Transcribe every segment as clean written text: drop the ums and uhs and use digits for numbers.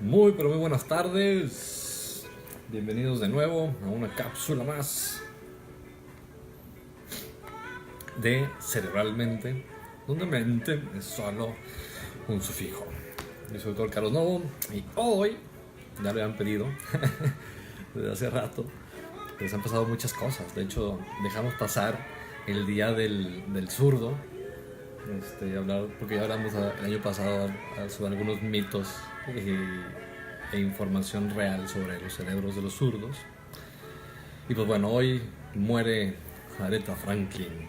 Muy, pero muy buenas tardes. Bienvenidos de nuevo a una cápsula más de Cerebralmente, donde mente es solo un sufijo. Yo soy el doctor Carlos Novo y hoy, ya lo habían pedido desde hace rato, les han pasado muchas cosas. De hecho, dejamos pasar el día del zurdo, porque ya hablamos el año pasado sobre algunos mitos e información real sobre los cerebros de los zurdos. Y pues bueno, hoy muere Aretha Franklin,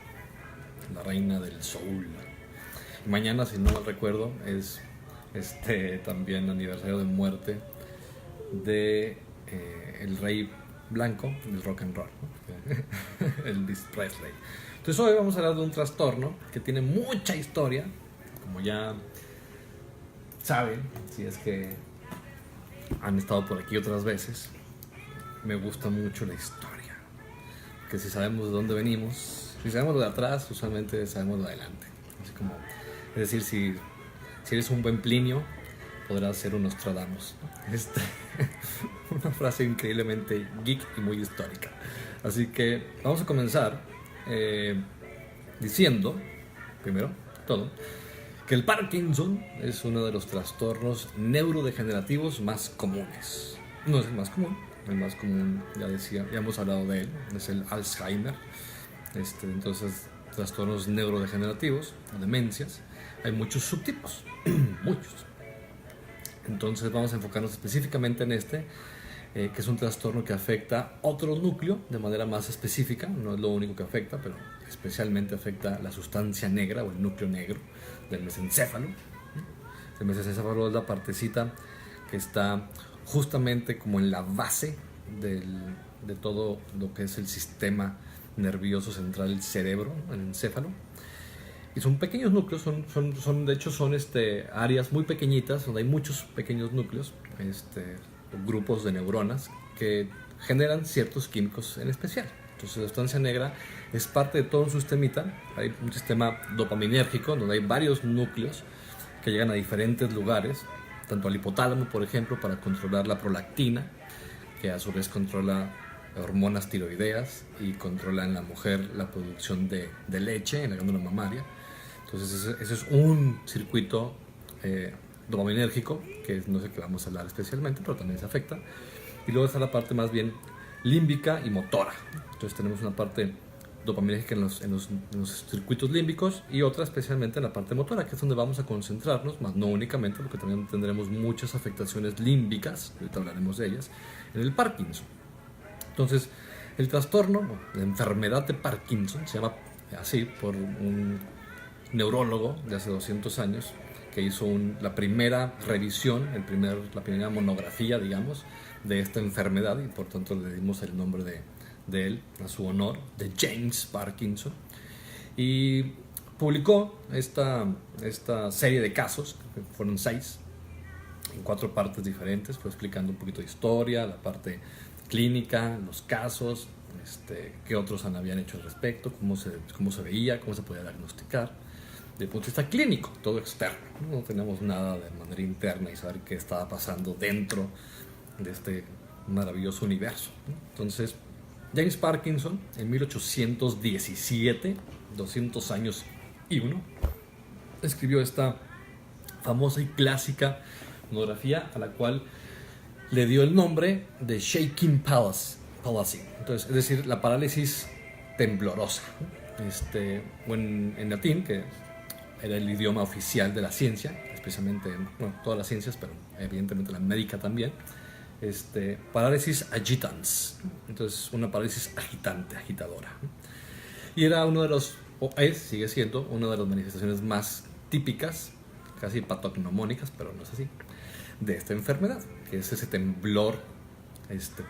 la reina del soul. Y mañana, si no mal recuerdo, es también aniversario de muerte de el rey blanco del rock and roll, ¿no? Elvis Presley. Entonces hoy vamos a hablar de un trastorno que tiene mucha historia, como ya saben, si es que han estado por aquí otras veces. Me gusta mucho la historia, que si sabemos de dónde venimos, si sabemos lo de atrás, usualmente sabemos lo de adelante. Así como, es decir, si eres un buen Plinio, podrás ser un Nostradamus. Una frase increíblemente geek y muy histórica. Así que vamos a comenzar diciendo, primero todo, que el Parkinson es uno de los trastornos neurodegenerativos más comunes. No es el más común. El más común, ya hemos hablado de él, es el Alzheimer. Entonces, trastornos neurodegenerativos, demencias, hay muchos subtipos, muchos. Entonces vamos a enfocarnos específicamente en que es un trastorno que afecta otro núcleo de manera más específica. No es lo único que afecta, pero especialmente afecta la sustancia negra o el núcleo negro del mesencéfalo. El mesencéfalo es la partecita que está justamente como en la base de todo lo que es el sistema nervioso central del cerebro, el encéfalo. Y son pequeños núcleos, de hecho son áreas muy pequeñitas donde hay muchos pequeños núcleos, grupos de neuronas que generan ciertos químicos en especial. Entonces la sustancia negra es parte de todo un sistemita. Hay un sistema dopaminérgico donde hay varios núcleos que llegan a diferentes lugares, tanto al hipotálamo, por ejemplo, para controlar la prolactina, que a su vez controla hormonas tiroideas y controla en la mujer la producción de leche en la glándula mamaria. Entonces ese es un circuito dopaminérgico, que no sé qué vamos a hablar especialmente, pero también se afecta. Y luego está la parte más bien límbica y motora. Entonces tenemos una parte dopaminérgica en los circuitos límbicos y otra especialmente en la parte motora, que es donde vamos a concentrarnos, más no únicamente, porque también tendremos muchas afectaciones límbicas, ahorita hablaremos de ellas, en el Parkinson. Entonces, el trastorno, la enfermedad de Parkinson, se llama así por un neurólogo de hace 200 años que hizo la primera revisión, la primera monografía, digamos, de esta enfermedad, y por tanto le dimos el nombre de él a su honor, de James Parkinson, y publicó esta serie de casos, que fueron 6, en 4 partes diferentes. Fue explicando un poquito de historia, la parte clínica, los casos, qué otros habían hecho al respecto, cómo se veía, cómo se podía diagnosticar. Desde el punto de vista clínico, todo externo. No tenemos nada de manera interna y saber qué estaba pasando dentro de este maravilloso universo. Entonces, James Parkinson, en 1817, 200 años y uno, escribió esta famosa y clásica monografía a la cual le dio el nombre de Shaking Palsy. Entonces, es decir, la parálisis temblorosa. En latín, que era el idioma oficial de la ciencia, especialmente, todas las ciencias, pero evidentemente la médica también. Parálisis agitans. Entonces, una parálisis agitante, agitadora. Y era sigue siendo una de las manifestaciones más típicas, casi patognomónicas, pero no es así, de esta enfermedad, que es ese temblor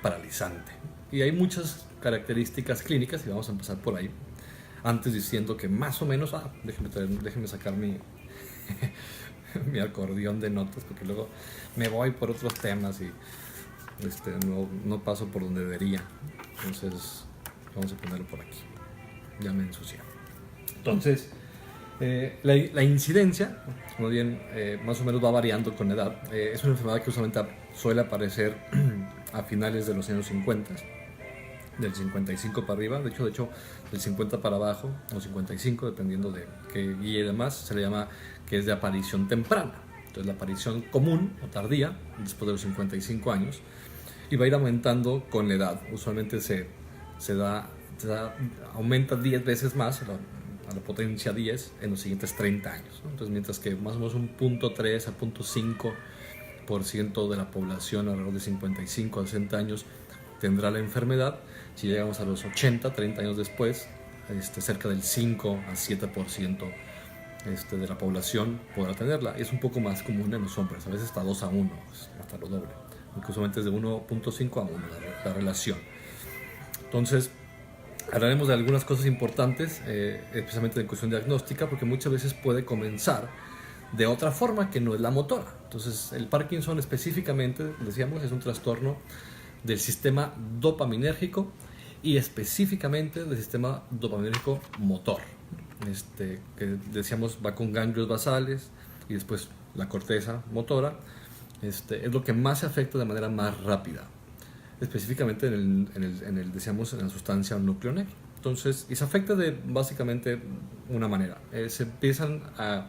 paralizante. Y hay muchas características clínicas, y vamos a empezar por ahí, antes diciendo que más o menos, déjenme sacar mi acordeón de notas, porque luego me voy por otros temas y no paso por donde debería. Entonces vamos a ponerlo por aquí, ya me ensucié. Entonces, la incidencia, más bien más o menos va variando con la edad. Es una enfermedad que usualmente suele aparecer a finales de los años 50, del 55 para arriba, de hecho del 50 para abajo, o 55, dependiendo de qué guía y demás, se le llama que es de aparición temprana. Entonces la aparición común o tardía, después de los 55 años, y va a ir aumentando con la edad. Usualmente aumenta 10 veces más a la potencia 10 en los siguientes 30 años, ¿no? Entonces, mientras que más o menos un 0.3 a 0.5% de la población alrededor de 55 a 60 años tendrá la enfermedad, si llegamos a los 80, 30 años después, cerca del 5 a 7% de la población podrá tenerla. Es un poco más común en los hombres, a veces hasta 2 a 1, hasta lo doble. Incluso es de 1.5 a 1 la relación. Entonces, hablaremos de algunas cosas importantes, especialmente en cuestión diagnóstica, porque muchas veces puede comenzar de otra forma que no es la motora. Entonces, el Parkinson específicamente, decíamos, es un trastorno del sistema dopaminérgico y específicamente del sistema dopaminérgico motor. Que decíamos va con ganglios basales y después la corteza motora. Es lo que más se afecta de manera más rápida, específicamente decíamos, en la sustancia núcleo negro. Entonces, y se afecta de básicamente una manera. Se empiezan a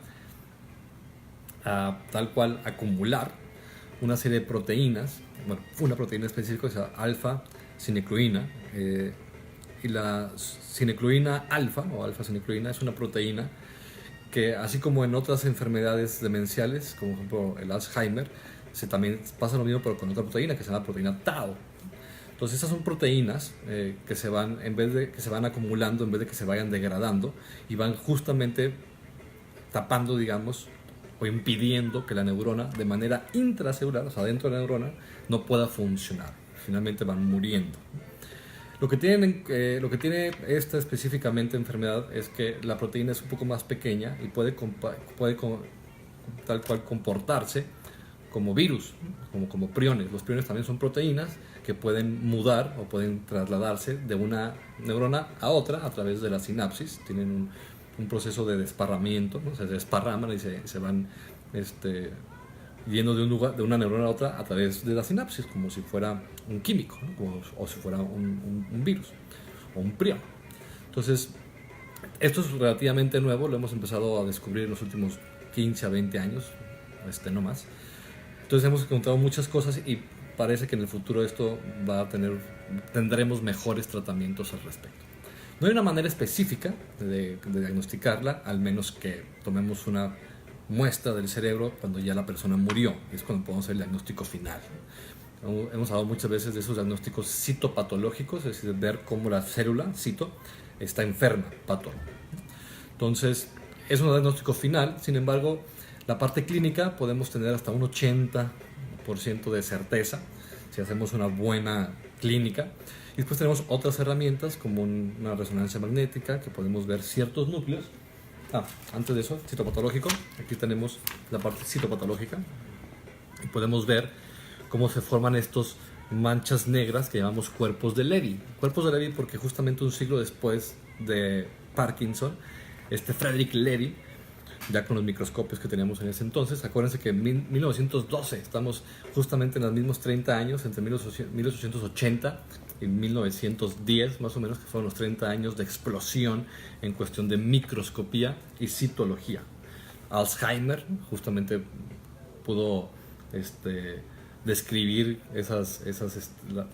tal cual acumular una serie de proteínas, bueno, una proteína específica, o sea, alfa-cinecluina, y la cinecluina alfa, o alfa-cinecluina, es una proteína que, así como en otras enfermedades demenciales, como por ejemplo el Alzheimer, también pasa lo mismo pero con otra proteína que se llama proteína tau. Entonces esas son proteínas que se van, en vez de que se van acumulando, en vez de que se vayan degradando, y van justamente tapando, digamos, o impidiendo que la neurona de manera intracelular, o sea, dentro de la neurona, no pueda funcionar. Finalmente van muriendo. Lo que tiene esta específicamente enfermedad es que la proteína es un poco más pequeña y puede tal cual comportarse como virus, como priones. Los priones también son proteínas que pueden mudar o pueden trasladarse de una neurona a otra a través de la sinapsis. Tienen un proceso de desparramiento, ¿no? Se desparraman y se van yendo de una neurona a otra a través de la sinapsis, como si fuera un químico, ¿no? o si fuera un virus o un prión. Entonces, esto es relativamente nuevo, lo hemos empezado a descubrir en los últimos 15 a 20 años, no más. Entonces hemos encontrado muchas cosas y parece que en el futuro tendremos mejores tratamientos al respecto. No hay una manera específica de diagnosticarla, al menos que tomemos una muestra del cerebro cuando ya la persona murió. Es cuando podemos hacer el diagnóstico final. Hemos hablado muchas veces de esos diagnósticos citopatológicos, es decir, ver cómo la célula, cito, está enferma, pato. Entonces, es un diagnóstico final. Sin embargo, la parte clínica podemos tener hasta un 80% de certeza si hacemos una buena clínica. Y después tenemos otras herramientas como una resonancia magnética, que podemos ver ciertos núcleos. Antes de eso, citopatológico. Aquí tenemos la parte citopatológica y podemos ver cómo se forman estos manchas negras que llamamos cuerpos de Levy. Cuerpos de Levy porque justamente un siglo después de Parkinson, Frederick Levy, ya con los microscopios que teníamos en ese entonces, acuérdense que en 1912, estamos justamente en los mismos 30 años, entre 1880 y 1910 más o menos, que fueron los 30 años de explosión en cuestión de microscopía y citología. Alzheimer justamente pudo describir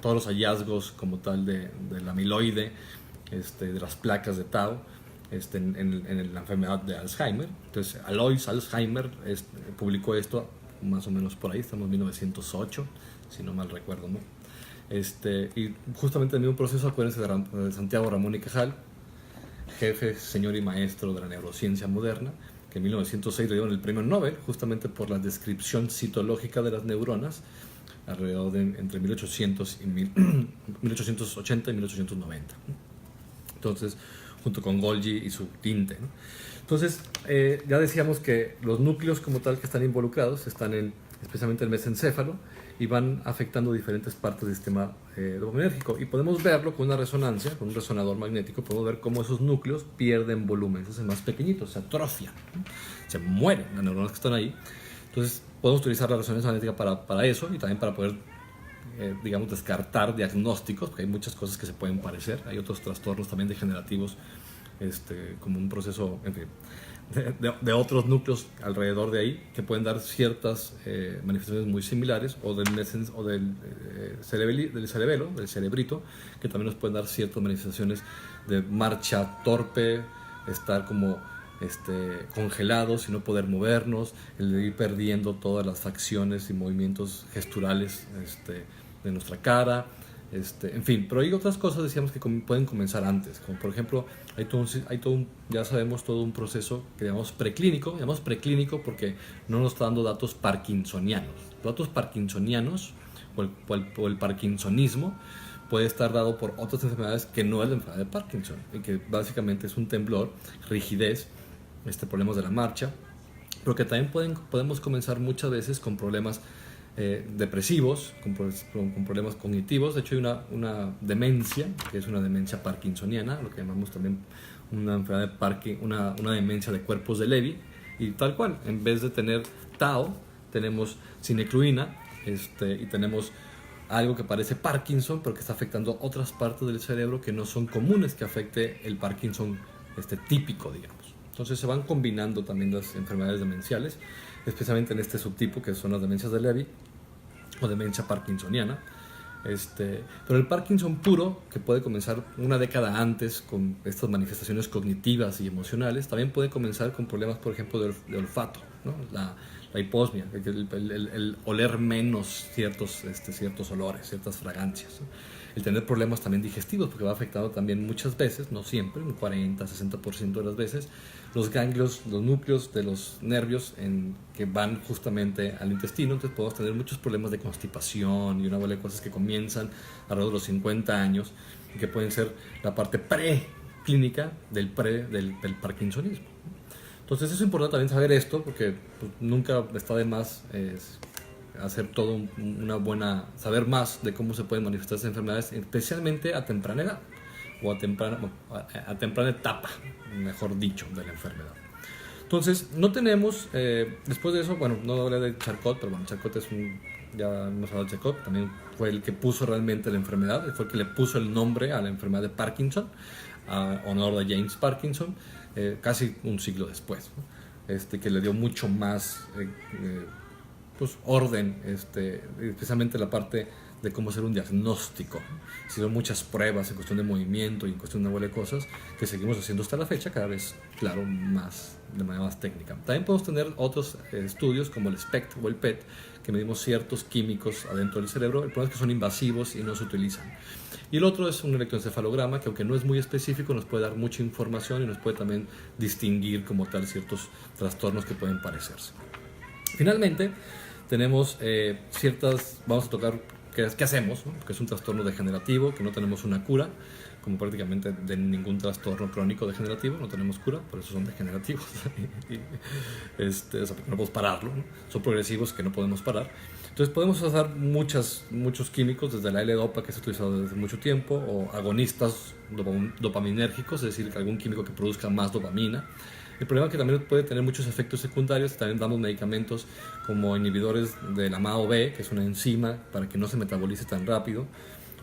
todos los hallazgos como tal del amiloide, de las placas de tau, en la enfermedad de Alzheimer. Entonces Alois Alzheimer publicó esto más o menos por ahí, estamos en 1908, si no mal recuerdo, ¿no? Y justamente el mismo proceso, acuérdense de Santiago Ramón y Cajal, jefe, señor y maestro de la neurociencia moderna, que en 1906 le dieron el premio Nobel justamente por la descripción citológica de las neuronas alrededor de entre 1880 y 1890. Entonces, junto con Golgi y su tinte, ¿no? Entonces, ya decíamos que los núcleos como tal que están involucrados están especialmente en el mesencéfalo y van afectando diferentes partes del sistema dopaminérgico. Y podemos verlo con una resonancia, con un resonador magnético, podemos ver cómo esos núcleos pierden volumen, se hacen más pequeñitos, se atrofian, ¿no? Se mueren las neuronas que están ahí. Entonces, podemos utilizar la resonancia magnética para eso y también para poder, digamos, descartar diagnósticos, porque hay muchas cosas que se pueden parecer. Hay otros trastornos también degenerativos, como un proceso, en fin, de otros núcleos alrededor de ahí que pueden dar ciertas manifestaciones muy similares, o del cerebelo, del cerebrito, que también nos pueden dar ciertas manifestaciones de marcha torpe, estar como congelados y no poder movernos, el de ir perdiendo todas las facciones y movimientos gesturales de nuestra cara, en fin. Pero hay otras cosas, decíamos, que pueden comenzar antes, como por ejemplo ya sabemos, todo un proceso que llamamos preclínico porque no nos está dando datos parkinsonianos. Los datos parkinsonianos o el parkinsonismo puede estar dado por otras enfermedades que no es la enfermedad de Parkinson, y que básicamente es un temblor, rigidez, problemas de la marcha, pero que también podemos comenzar muchas veces con problemas depresivos, con problemas cognitivos. De hecho, hay una demencia, que es una demencia parkinsoniana, lo que llamamos también una enfermedad de Parkinson, una demencia de cuerpos de Levy, y tal cual, en vez de tener tau, tenemos cinecluina, y tenemos algo que parece Parkinson, pero que está afectando otras partes del cerebro que no son comunes que afecte el Parkinson típico, digamos. Entonces se van combinando también las enfermedades demenciales, especialmente en este subtipo, que son las demencias de Levy o demencia parkinsoniana. Pero el Parkinson puro, que puede comenzar una década antes con estas manifestaciones cognitivas y emocionales, también puede comenzar con problemas, por ejemplo, de olfato, ¿no? La hiposmia, el oler menos ciertos olores, ciertas fragancias, ¿no? El tener problemas también digestivos, porque va afectando también muchas veces, no siempre, un 40-60% de las veces, los ganglios, los núcleos de los nervios que van justamente al intestino. Entonces podemos tener muchos problemas de constipación y una bola de cosas que comienzan alrededor de los 50 años y que pueden ser la parte preclínica del parkinsonismo. Entonces es importante también saber esto, porque pues, nunca está de más hacer todo saber más de cómo se pueden manifestar estas enfermedades, especialmente a temprana edad, o a temprana etapa, mejor dicho, de la enfermedad. Entonces, no tenemos, después de eso, bueno, no hablé de Charcot, pero bueno, Charcot ya hemos hablado de Charcot, también fue el que puso realmente la enfermedad, fue el que le puso el nombre a la enfermedad de Parkinson, a honor de James Parkinson, casi un siglo después, ¿no? Que le dio mucho más orden, especialmente la parte de cómo hacer un diagnóstico. Hicieron muchas pruebas en cuestión de movimiento y en cuestión de una bola de cosas que seguimos haciendo hasta la fecha, cada vez, claro, de manera más técnica. También podemos tener otros estudios como el SPECT o el PET, que medimos ciertos químicos adentro del cerebro. El problema es que son invasivos y no se utilizan. Y el otro es un electroencefalograma, que aunque no es muy específico, nos puede dar mucha información y nos puede también distinguir como tal ciertos trastornos que pueden parecerse. Finalmente, tenemos vamos a tocar qué hacemos, ¿no? Que es un trastorno degenerativo, que no tenemos una cura, como prácticamente de ningún trastorno crónico degenerativo, no tenemos cura, por eso son degenerativos. O sea, porque no podemos pararlo, ¿no? Son progresivos que no podemos parar. Entonces podemos usar muchos químicos, desde la L-Dopa, que se ha utilizado desde mucho tiempo, o agonistas dopaminérgicos, es decir, algún químico que produzca más dopamina. El problema es que también puede tener muchos efectos secundarios. También damos medicamentos como inhibidores de la MAO-B, que es una enzima para que no se metabolice tan rápido,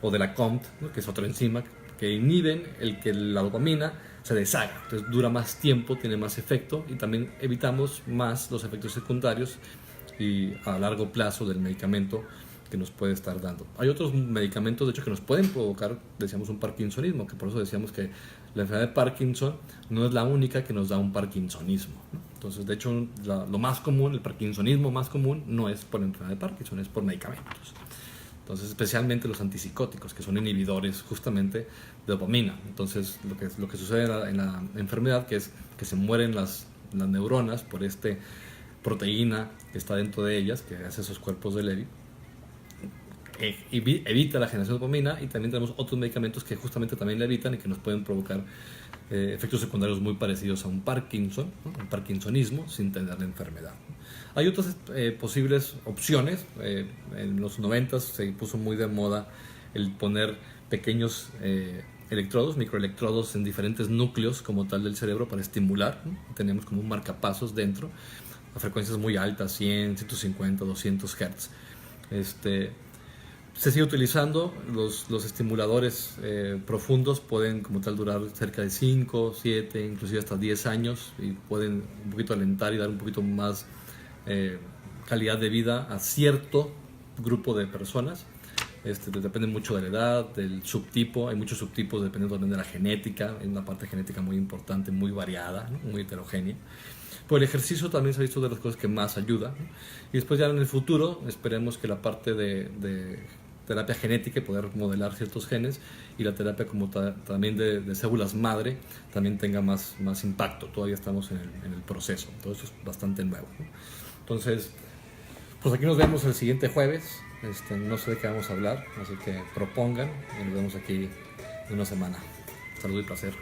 o de la COMT, ¿no? Que es otra enzima que inhiben el que la dopamina se deshaga. Entonces dura más tiempo, tiene más efecto, y también evitamos más los efectos secundarios y a largo plazo del medicamento que nos puede estar dando. Hay otros medicamentos, de hecho, que nos pueden provocar, decíamos, un parkinsonismo, que por eso decíamos que la enfermedad de Parkinson no es la única que nos da un parkinsonismo, ¿no? Entonces, de hecho, lo más común, el parkinsonismo más común, no es por la enfermedad de Parkinson, es por medicamentos. Entonces, especialmente los antipsicóticos, que son inhibidores justamente de dopamina. Entonces, lo que sucede en la enfermedad, que es que se mueren las neuronas por proteína que está dentro de ellas, que hace esos cuerpos de Levy, evita la generación de dopamina, y también tenemos otros medicamentos que justamente también la evitan y que nos pueden provocar efectos secundarios muy parecidos a un Parkinson, ¿no? Un parkinsonismo sin tener la enfermedad. Hay otras posibles opciones. En los 90 se puso muy de moda el poner pequeños electrodos, microelectrodos en diferentes núcleos como tal del cerebro para estimular, ¿no? Tenemos como un marcapasos dentro a frecuencias muy altas, 100, 150, 200 Hz. Se sigue utilizando. Los estimuladores profundos pueden como tal durar cerca de 5, 7, inclusive hasta 10 años, y pueden un poquito alentar y dar un poquito más calidad de vida a cierto grupo de personas. Depende mucho de la edad, del subtipo. Hay muchos subtipos dependiendo también de la genética. Hay una parte genética muy importante, muy variada, ¿no? Muy heterogénea. Pero el ejercicio también se ha visto de las cosas que más ayuda, ¿no? Y después ya en el futuro esperemos que la parte de terapia genética, poder modelar ciertos genes, y la terapia como también de células madre también tenga más impacto. Todavía estamos en el proceso. Todo eso es bastante nuevo, ¿no? Entonces, pues aquí nos vemos el siguiente jueves. No sé de qué vamos a hablar, así que propongan y nos vemos aquí en una semana. Salud y placer.